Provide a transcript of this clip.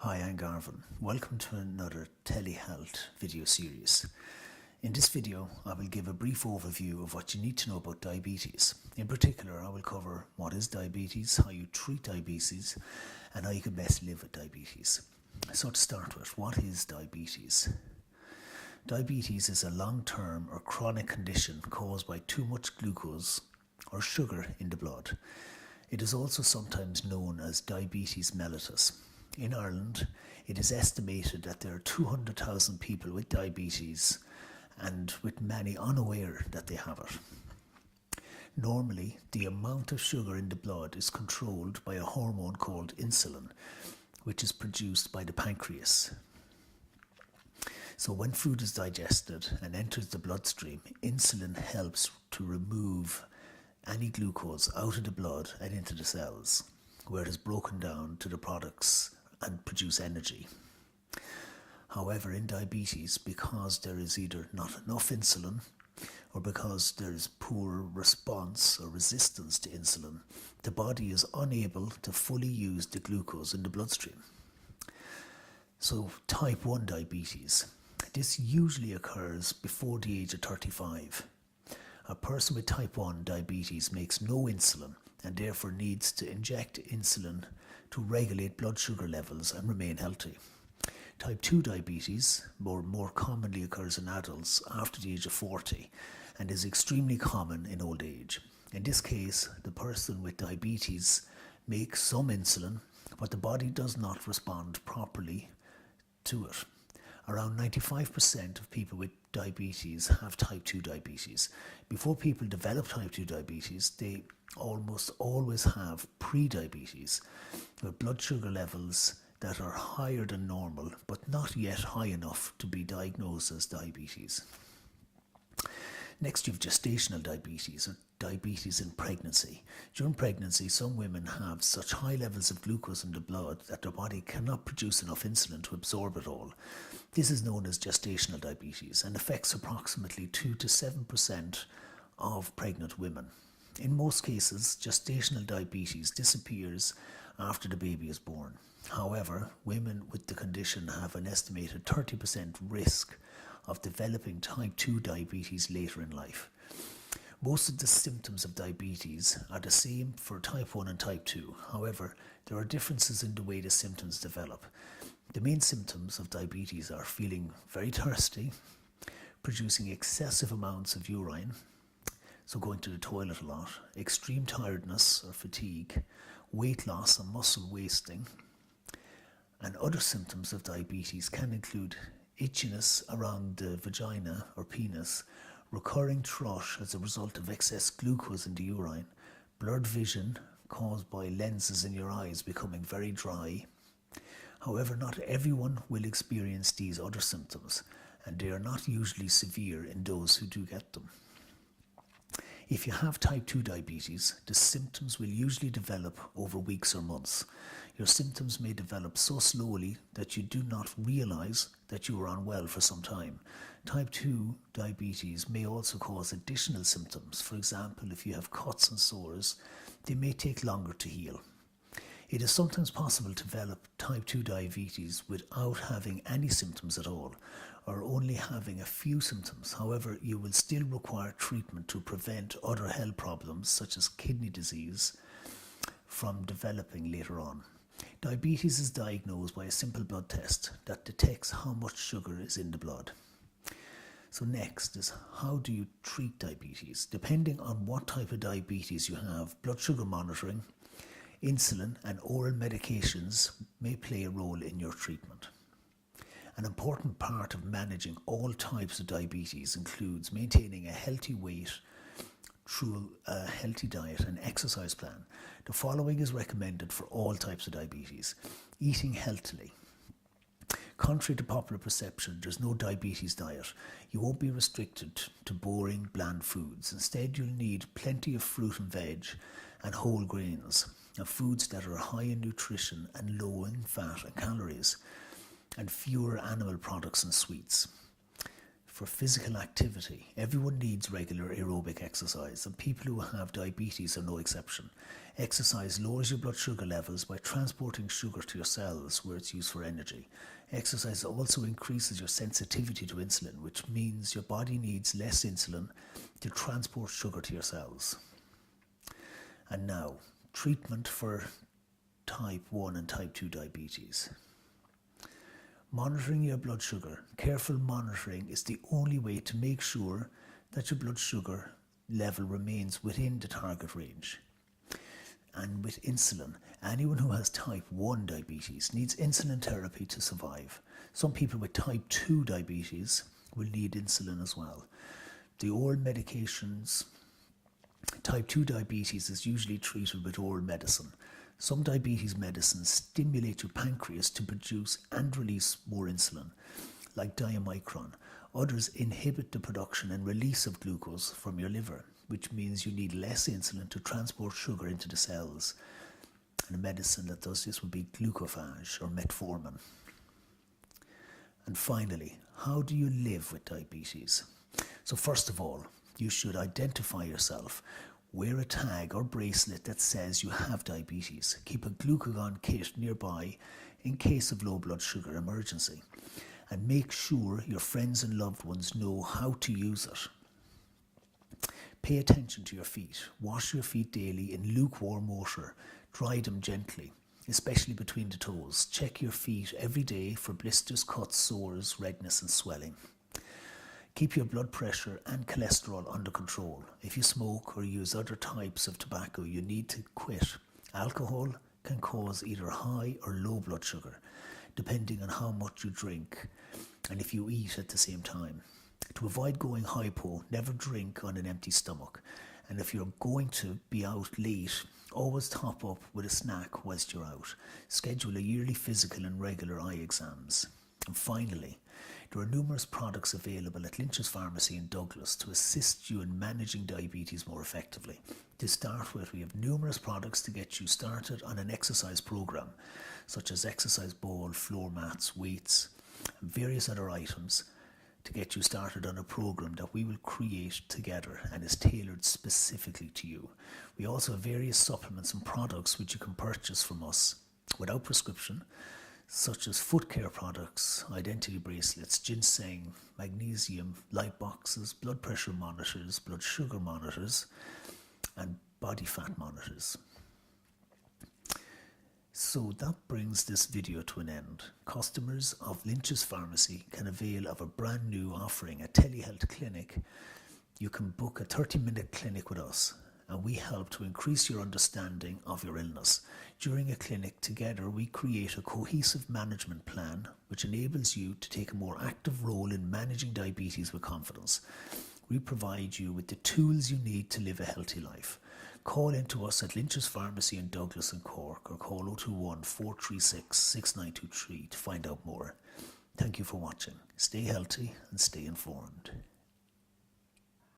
Hi, I'm Garvin. Welcome to another telehealth video series. In this video, I will give a brief overview of what you need to know about diabetes. In particular, I will cover what is diabetes, how you treat diabetes, and how you can best live with diabetes. So to start with, what is diabetes? Diabetes is a long-term or chronic condition caused by too much glucose or sugar in the blood. It is also sometimes known as diabetes mellitus. In Ireland, it is estimated that there are 200,000 people with diabetes and with many unaware that they have it. Normally, the amount of sugar in the blood is controlled by a hormone called insulin, which is produced by the pancreas. So when food is digested and enters the bloodstream, insulin helps to remove any glucose out of the blood and into the cells, where it is broken down to the products and produce energy. However, in diabetes, because there is either not enough insulin or because there is poor response or resistance to insulin, the body is unable to fully use the glucose in the bloodstream. So type 1 diabetes. This usually occurs before the age of 35. A person with type 1 diabetes makes no insulin and therefore needs to inject insulin to regulate blood sugar levels and remain healthy. Type 2 diabetes more commonly occurs in adults after the age of 40 and is extremely common in old age. In this case, the person with diabetes makes some insulin, but the body does not respond properly to it. Around 95% of people with diabetes have type 2 diabetes. Before people develop type 2 diabetes, they almost always have pre-diabetes, with blood sugar levels that are higher than normal, but not yet high enough to be diagnosed as diabetes. Next, you have gestational diabetes, or diabetes in pregnancy. During pregnancy, some women have such high levels of glucose in the blood that their body cannot produce enough insulin to absorb it all. This is known as gestational diabetes and affects approximately 2 to 7% of pregnant women. In most cases, gestational diabetes disappears after the baby is born. However, women with the condition have an estimated 30% risk of developing type 2 diabetes later in life. Most of the symptoms of diabetes are the same for type 1 and type 2. However, there are differences in the way the symptoms develop. The main symptoms of diabetes are feeling very thirsty, producing excessive amounts of urine, so going to the toilet a lot, extreme tiredness or fatigue, weight loss and muscle wasting. And other symptoms of diabetes can include itchiness around the vagina or penis, recurring thrush as a result of excess glucose in the urine, blurred vision caused by lenses in your eyes becoming very dry. However, not everyone will experience these other symptoms, and they are not usually severe in those who do get them. If you have type 2 diabetes, the symptoms will usually develop over weeks or months. Your symptoms may develop so slowly that you do not realize that you are unwell for some time. Type 2 diabetes may also cause additional symptoms. For example, if you have cuts and sores, they may take longer to heal. It is sometimes possible to develop type 2 diabetes without having any symptoms at all, or only having a few symptoms. However, you will still require treatment to prevent other health problems such as kidney disease from developing later on. Diabetes is diagnosed by a simple blood test that detects how much sugar is in the blood. So next is, how do you treat diabetes? Depending on what type of diabetes you have, blood sugar monitoring, insulin and oral medications may play a role in your treatment. An important part of managing all types of diabetes includes maintaining a healthy weight through a healthy diet and exercise plan. The following is recommended for all types of diabetes. Eating healthily. Contrary to popular perception, there's no diabetes diet. You won't be restricted to boring, bland foods. Instead, you'll need plenty of fruit and veg and whole grains, and foods that are high in nutrition and low in fat and calories, and fewer animal products and sweets. for physical activity. Everyone needs regular aerobic exercise, and people who have diabetes are no exception. Exercise lowers your blood sugar levels by transporting sugar to your cells where it's used for energy. Exercise also increases your sensitivity to insulin, which means your body needs less insulin to transport sugar to your cells. And now, treatment for type 1 and type 2 diabetes. Monitoring your blood sugar. Careful monitoring is the only way to make sure that your blood sugar level remains within the target range. And with insulin, anyone who has type 1 diabetes needs insulin therapy to survive. Some people with type 2 diabetes will need insulin as well. The oral medications, type 2 diabetes is usually treated with oral medicine. Some diabetes medicines stimulate your pancreas to produce and release more insulin, like diamicron. Others inhibit the production and release of glucose from your liver, which means you need less insulin to transport sugar into the cells. And a medicine that does this would be glucophage or metformin. And finally, how do you live with diabetes? So first of all, you should identify yourself. Wear a tag or bracelet that says you have diabetes. Keep a glucagon kit nearby in case of low blood sugar emergency. And make sure your friends and loved ones know how to use it. Pay attention to your feet. Wash your feet daily in lukewarm water. Dry them gently, especially between the toes. Check your feet every day for blisters, cuts, sores, redness and swelling. Keep your blood pressure and cholesterol under control. If you smoke or use other types of tobacco, you need to quit. Alcohol can cause either high or low blood sugar, depending on how much you drink and if you eat at the same time. To avoid going hypo, never drink on an empty stomach. And if you're going to be out late, always top up with a snack whilst you're out. Schedule a yearly physical and regular eye exams. And finally, there are numerous products available at Lynch's Pharmacy in Douglas to assist you in managing diabetes more effectively. To start with, we have numerous products to get you started on an exercise program, such as exercise ball, floor mats, weights, and various other items to get you started on a program that we will create together and is tailored specifically to you. We also have various supplements and products which you can purchase from us without prescription, such as foot care products, identity bracelets, ginseng, magnesium, light boxes, blood pressure monitors, blood sugar monitors, and body fat monitors. So that brings this video to an end. Customers of Lynch's Pharmacy can avail of a brand new offering, a telehealth clinic. You can book a 30-minute clinic with us, and we help to increase your understanding of your illness. During a clinic together, we create a cohesive management plan which enables you to take a more active role in managing diabetes with confidence. We provide you with the tools you need to live a healthy life. Call into us at Lynch's Pharmacy in Douglas and Cork, or call 021 436 6923 to find out more. Thank you for watching. Stay healthy and stay informed.